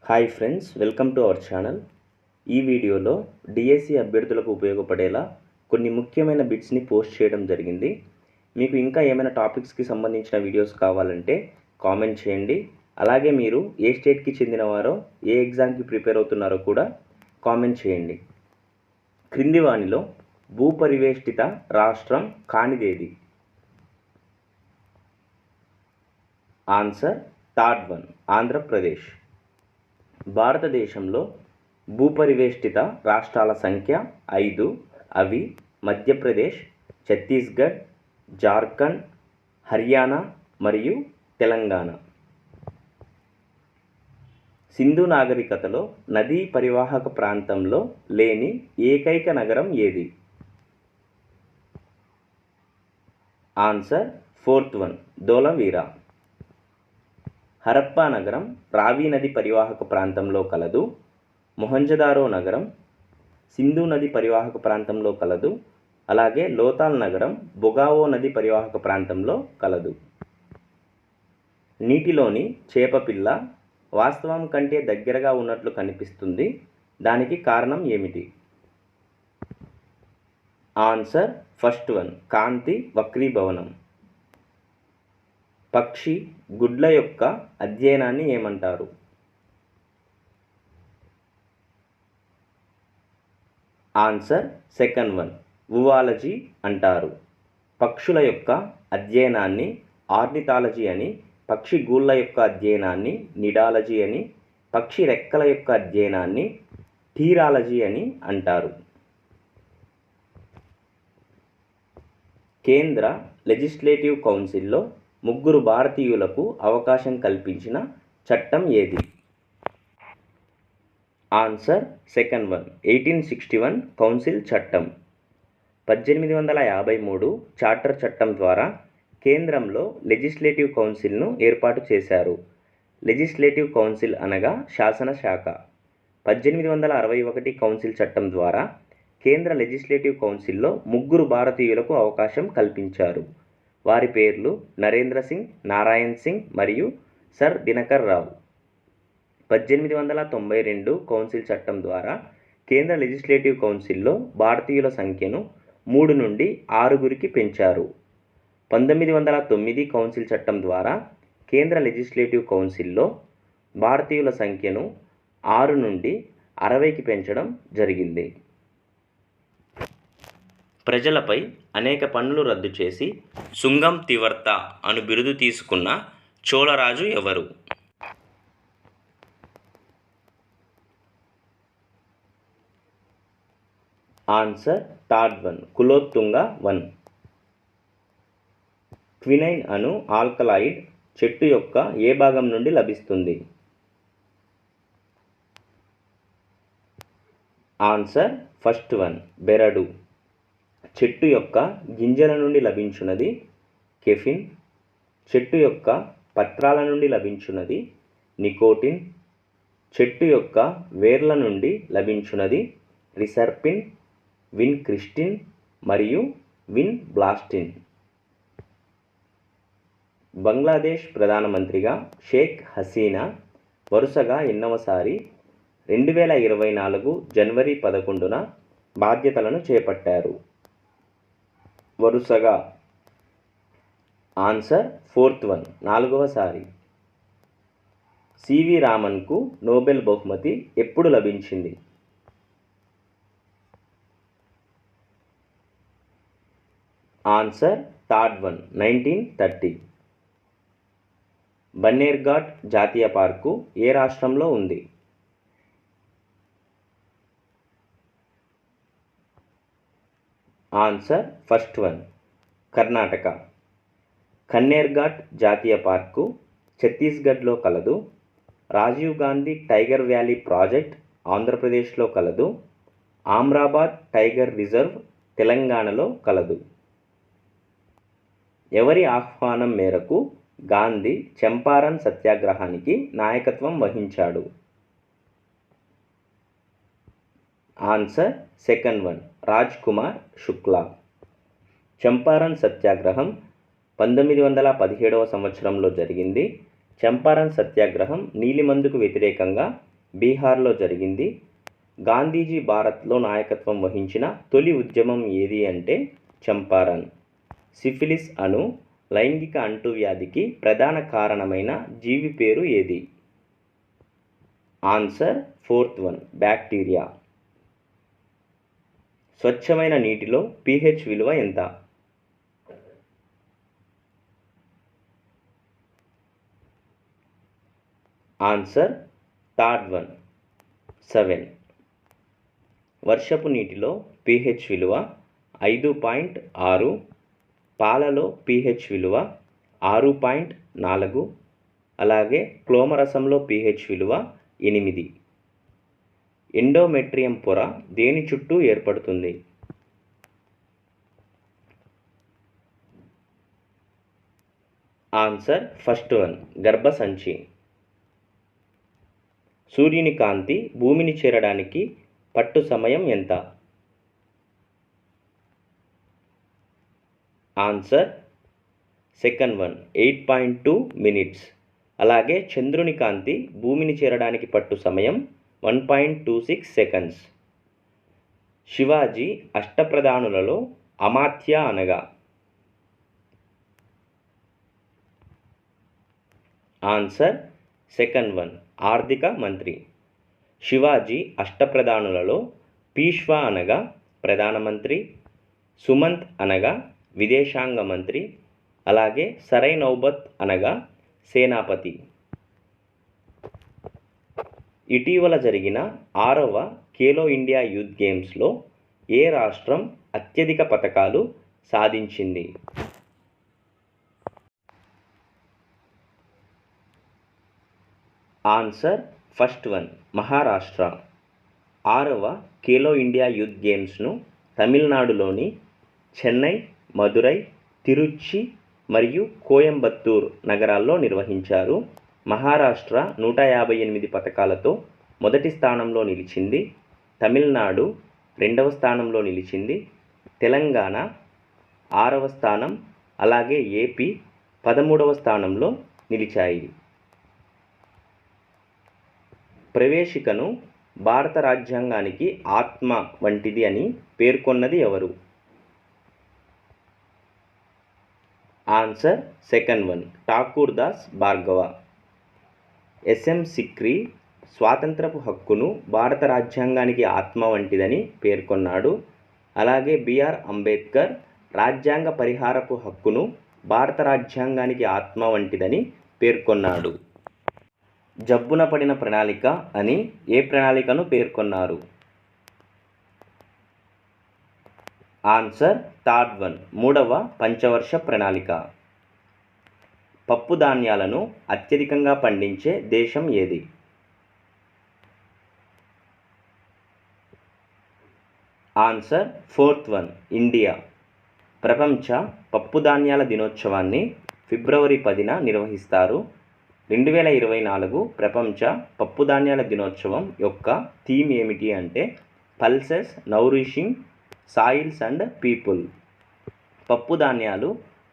Hi friends, welcome to our channel. ఈ వీడియోలో DSC అభ్యర్థులకు ఉపయోగపడేలా కొన్ని ముఖ్యమైన బిట్స్ని పోస్ట్ చేయడం జరిగింది. మీకు ఇంకా ఏమైనా టాపిక్స్కి సంబంధించిన వీడియోస్ కావాలంటే కామెంట్ చేయండి. అలాగే మీరు ఏ స్టేట్కి చెందినవారో, ఏ ఎగ్జామ్కి ప్రిపేర్ అవుతున్నారో కూడా కామెంట్ చేయండి. క్రింది వానిలో భూపరివేష్టిత రాష్ట్రం కానిదేది? Answer third one, Andhra Pradesh. భారతదేశంలో భూపరివేష్టిత రాష్ట్రాల సంఖ్య 5. అవి మధ్యప్రదేశ్, ఛత్తీస్గఢ్, జార్ఖండ్, హర్యానా మరియు తెలంగాణ. సింధు నాగరికతలో నదీ పరివాహక ప్రాంతంలో లేని ఏకైక నగరం ఏది? Answer fourth one, Dholavira. Harappa నగరం రావి నది పరివాహక ప్రాంతంలో కలదు. మొహంజదారో నగరం సింధు నది పరివాహక ప్రాంతంలో కలదు. అలాగే లోతాల్ నగరం బొగావో నది పరివాహక ప్రాంతంలో కలదు. నీటిలోని చేపపిల్ల వాస్తవం కంటే దగ్గరగా ఉన్నట్లు కనిపిస్తుంది. దానికి కారణం ఏమిటి? ఆన్సర్ ఫస్ట్ వన్, కాంతి వక్రీభవనం. పక్షి గుడ్ల యొక్క అధ్యయనాన్ని ఏమంటారు? ఆన్సర్ సెకండ్ వన్, ఊవాలజీ అంటారు. పక్షుల యొక్క అధ్యయనాన్ని ఆర్నిథాలజీ అని, పక్షి గూళ్ళ యొక్క అధ్యయనాన్ని నిడాలజీ అని, పక్షి రెక్కల యొక్క అధ్యయనాన్ని థీరాలజీ అని అంటారు. కేంద్ర లెజిస్లేటివ్ కౌన్సిల్లో 3 భారతీయులకు అవకాశం కల్పించిన చట్టం ఏది? ఆన్సర్ సెకండ్ వన్, 1861 కౌన్సిల్ చట్టం. 1853 చార్టర్ చట్టం ద్వారా కేంద్రంలో లెజిస్లేటివ్ కౌన్సిల్ను ఏర్పాటు చేశారు. లెజిస్లేటివ్ కౌన్సిల్ అనగా శాసన శాఖ. 1861 కౌన్సిల్ చట్టం ద్వారా కేంద్ర లెజిస్లేటివ్ కౌన్సిల్లో 3 భారతీయులకు అవకాశం కల్పించారు. వారి పేర్లు నరేంద్ర సింగ్, నారాయణ్ సింగ్ మరియు సర్ దినకర్ రావు. 1892 కౌన్సిల్ చట్టం ద్వారా కేంద్ర లెజిస్లేటివ్ కౌన్సిల్లో భారతీయుల సంఖ్యను 3 నుండి 6కి పెంచారు. 1909 కౌన్సిల్ చట్టం ద్వారా కేంద్ర లెజిస్లేటివ్ కౌన్సిల్లో భారతీయుల సంఖ్యను 6 నుండి 60కి పెంచడం జరిగింది. ప్రజలపై అనేక పన్నులు రద్దు చేసి సుంగం తివర్త అను బిరుదు తీసుకున్న చోళరాజు ఎవరు? Answer third one, Kulottunga 1. Quinine అను ఆల్కలాయిడ్ చెట్టు యొక్క ఏ భాగం నుండి లభిస్తుంది? ఆన్సర్ ఫస్ట్ వన్, బెరడు. చెట్టు యొక్క గింజల నుండి లభించున్నది కెఫిన్. చెట్టు యొక్క పత్రాల నుండి లభించున్నది నికోటిన్. చెట్టు యొక్క వేర్ల నుండి లభించున్నది రిసర్పిన్, విన్ క్రిస్టిన్ మరియు విన్ బ్లాస్టిన్. బంగ్లాదేశ్ ప్రధానమంత్రిగా షేక్ హసీనా వరుసగా ఎన్నవసారి 2024 జనవరి 11న బాధ్యతలను చేపట్టారు? వరుసగా. ఆన్సర్ ఫోర్త్ వన్, 4వసారి. సివి రామన్కు నోబెల్ బహుమతి ఎప్పుడు లభించింది? Answer third one, 1930. బన్నేర్ఘాట్ జాతీయ పార్కు ఏ రాష్ట్రంలో ఉంది? Answer first one, Karnataka. కన్నేర్ఘాట్ జాతీయ పార్కు ఛత్తీస్గఢ్లో కలదు. Rajiv Gandhi tiger valley project ఆంధ్రప్రదేశ్లో కలదు. ఆమ్రాబాద్ టైగర్ రిజర్వ్ తెలంగాణలో కలదు. ఎవరి ఆహ్వానం మేరకు గాంధీ చంపారన్ సత్యాగ్రహానికి నాయకత్వం వహించాడు? Answer second one, Raj Kumar Shukla. Champaran సత్యాగ్రహం 1917వ సంవత్సరంలో జరిగింది. చంపారన్ సత్యాగ్రహం నీలిమందుకు వ్యతిరేకంగా బీహార్లో జరిగింది. గాంధీజీ భారత్లో నాయకత్వం వహించిన తొలి ఉద్యమం ఏది అంటే చంపారన్. సిఫిలిస్ అను లైంగిక అంటువ్యాధికి ప్రధాన కారణమైన జీవి పేరు ఏది? Answer 4th one bacteria. స్వచ్ఛమైన నీటిలో pH విలువ ఎంత? Answer 3rd one 7. వర్షపు నీటిలో pH విలువ 5.6, పాలలో pH విలువ 6.4, అలాగే క్లోమరసంలో pH విలువ 8. ఎండోమెట్రియం పొర దేని చుట్టూ ఏర్పడుతుంది? ఆన్సర్ 1st వన్ గర్భసంచి. సూర్యుని కాంతి భూమిని చేరడానికి పట్టు సమయం ఎంత? Answer 2nd one 8.2 minutes. అలాగే చంద్రుని కాంతి భూమిని చేరడానికి పట్టు సమయం 1.26 సెకండ్స్. శివాజీ అష్టప్రధానులలో అమాత్య అనగా? ఆన్సర్ 2nd వన్ ఆర్థిక మంత్రి. శివాజీ అష్టప్రధానులలో పీష్వా అనగా ప్రధానమంత్రి, సుమంత్ అనగా విదేశాంగ మంత్రి, అలాగే సరై నౌబత్ అనగా సేనాపతి. ఇటీవల జరిగిన 6వ ఖేలో ఇండియా యూత్ గేమ్స్లో ఏ రాష్ట్రం అత్యధిక పతకాలు సాధించింది? Answer 1st one Maharashtra. 6వ ఖేలో ఇండియా యూత్ గేమ్స్ను తమిళనాడులోని చెన్నై, మదురై, తిరుచి మరియు కోయంబత్తూర్ నగరాల్లో నిర్వహించారు. మహారాష్ట్ర 158 పతకాలతో మొదటి స్థానంలో నిలిచింది. తమిళనాడు 2వ స్థానంలో నిలిచింది. తెలంగాణ 6వ స్థానం, అలాగే ఏపీ 13వ స్థానంలో నిలిచాయి. ప్రవేశికను భారత రాజ్యాంగానికి ఆత్మ వంటిది అని పేర్కొన్నది ఎవరు? Answer 2nd one Thakur Das Bhargava. SM Sikri స్వాతంత్రపు హక్కును భారత రాజ్యాంగానికి ఆత్మ వంటిదని పేర్కొన్నాడు. అలాగే బిఆర్ అంబేద్కర్ రాజ్యాంగ పరిహారపు హక్కును భారత రాజ్యాంగానికి ఆత్మ వంటిదని పేర్కొన్నాడు. జబ్బున పడిన ప్రణాళిక అని ఏ ప్రణాళికను పేర్కొన్నారు? ఆన్సర్ 3rd వన్ 3వ పంచవర్ష ప్రణాళిక. పప్పు ధాన్యాలను అత్యధికంగా పండించే దేశం ఏది? Answer 4th one India. ప్రపంచ పప్పు ధాన్యాల దినోత్సవాన్ని ఫిబ్రవరి 10న నిర్వహిస్తారు. 2024 ప్రపంచ పప్పు ధాన్యాల దినోత్సవం యొక్క థీమ్ ఏమిటి అంటే పల్సెస్ నౌరిషింగ్ సాయిల్స్ అండ్ పీపుల్. పప్పు ధాన్యాలు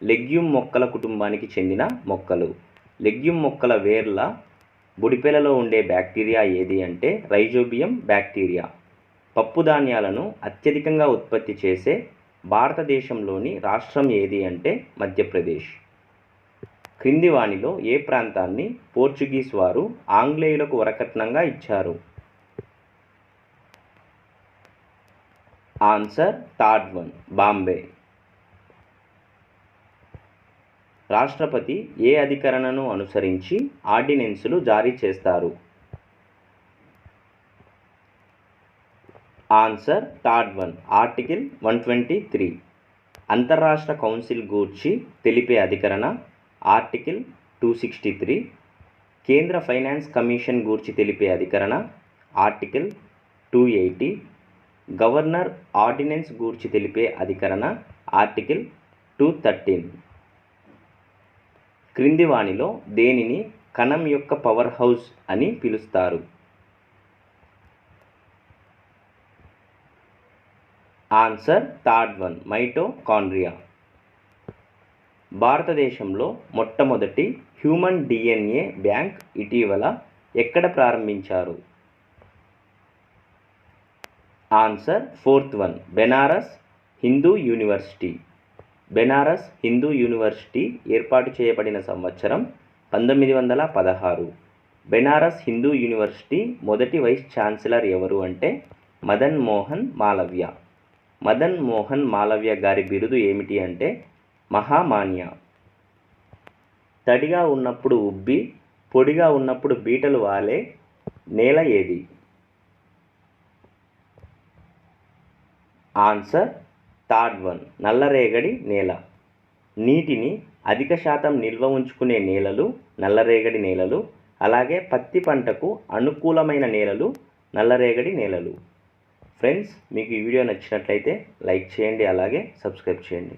లెగ్యూమ్ మొక్కల కుటుంబానికి చెందిన మొక్కలు. లెగ్యూమ్ మొక్కల వేర్ల బుడిపెలలో ఉండే బ్యాక్టీరియా ఏది అంటే రైజోబియం బ్యాక్టీరియా. పప్పు ధాన్యాలను అత్యధికంగా ఉత్పత్తి చేసే భారతదేశంలోని రాష్ట్రం ఏది అంటే మధ్యప్రదేశ్. క్రింది వానిలో ఏ ప్రాంతాన్ని పోర్చుగీస్ వారు ఆంగ్లేయులకు వరకట్నంగా ఇచ్చారు? Answer 3rd one Bombay. రాష్ట్రపతి ఏ అధికరణను అనుసరించి ఆర్డినెన్సులు జారీ చేస్తారు? Answer 3rd one article 123. అంతర్రాష్ట్ర కౌన్సిల్ గూర్చి తెలిపే అధికరణ ఆర్టికల్ 263. కేంద్ర ఫైనాన్స్ కమిషన్ గూర్చి తెలిపే అధికరణ ఆర్టికల్ 280. గవర్నర్ ఆర్డినెన్స్ గూర్చి తెలిపే అధికరణ ఆర్టికల్ 213. క్రింది వానిలో దేనిని కణం యొక్క పవర్ హౌస్ అని పిలుస్తారు? Answer 3rd one mitochondria. భారతదేశంలో మొట్టమొదటి హ్యూమన్ డిఎన్ఏ బ్యాంక్ ఇటీవల ఎక్కడ ప్రారంభించారు? Answer fourth one, Banaras Hindu university. Banaras Hindu university ఏర్పాటు చేయబడిన సంవత్సరం 1916. బెనారస్ హిందూ యూనివర్సిటీ మొదటి వైస్ ఛాన్సలర్ ఎవరు అంటే మదన్ మోహన్ మాలవ్య. మదన్ మోహన్ మాలవ్య గారి బిరుదు ఏమిటి అంటే మహామాన్య. తడిగా ఉన్నప్పుడు ఉబ్బి పొడిగా ఉన్నప్పుడు బీటలు వాలే నేల ఏది? ఆన్సర్ థర్డ్ వన్, నల్లరేగడి నేల. నీటిని అధిక శాతం నిల్వ ఉంచుకునే నేలలు నల్లరేగడి నేలలు. అలాగే పత్తి పంటకు అనుకూలమైన నేలలు నల్లరేగడి నేలలు. ఫ్రెండ్స్, మీకు ఈ వీడియో నచ్చినట్లయితే లైక్ చేయండి, అలాగే సబ్స్క్రైబ్ చేయండి.